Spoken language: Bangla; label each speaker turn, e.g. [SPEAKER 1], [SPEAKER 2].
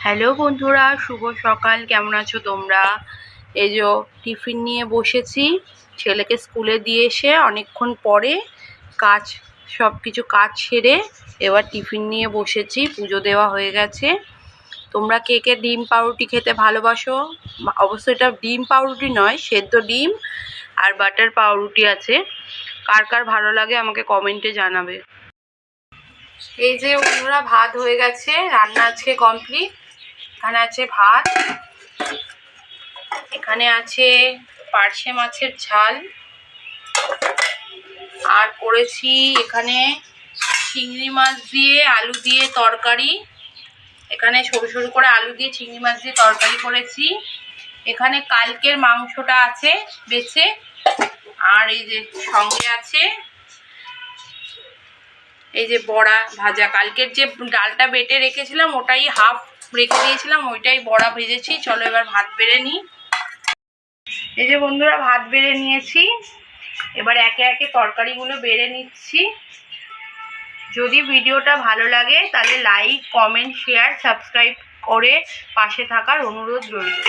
[SPEAKER 1] হ্যালো বন্ধুরা, শুভ সকাল। কেমন আছো তোমরা? এই যে টিফিন নিয়ে বসেছি। ছেলেকে স্কুলে দিয়ে এসে অনেকক্ষণ পরে সব কিছু কাজ সেরে এবার টিফিন নিয়ে বসেছি। পুজো দেওয়া হয়ে গেছে। তোমরা কে কে ডিম পাউরুটি খেতে ভালোবাসো? অবশ্যই এটা ডিম পাউরুটি নয়, সেদ্ধ ডিম আর বাটার পাউরুটি আছে। কার কার ভালো লাগে আমাকে কমেন্টে জানাবে। এই যে বন্ধুরা, ভাত হয়ে গেছে, রান্না আজকে কমপ্লিট। এখানে আছে ভাত, এখানে আছে পার্শে মাছের ঝাল, আর করেছি এখানে চিংড়ি মাছ দিয়ে আলু দিয়ে তরকারি। এখানে সরু সরু করে আলু দিয়ে চিংড়ি মাছ দিয়ে তরকারি করেছি। এখানে কালকের মাংসটা আছে বেছে, আর এই যে সঙ্গে আছে এই যে বড়া ভাজা। কালকের যে ডালটা বেটে রেখেছিলাম ওটাই হাফ রেখে দিয়েছিলাম, ওইটাই বড়া ভেজেছি। চলো এবার ভাত বেড়ে নিই। এই যে বন্ধুরা, ভাত বেড়ে নিয়েছি। এবার একে একে তরকারিগুলো বেড়ে নিচ্ছি। যদি ভিডিওটা ভালো লাগে তাহলে লাইক, কমেন্ট, শেয়ার, সাবস্ক্রাইব করে পাশে থাকার অনুরোধ রইল।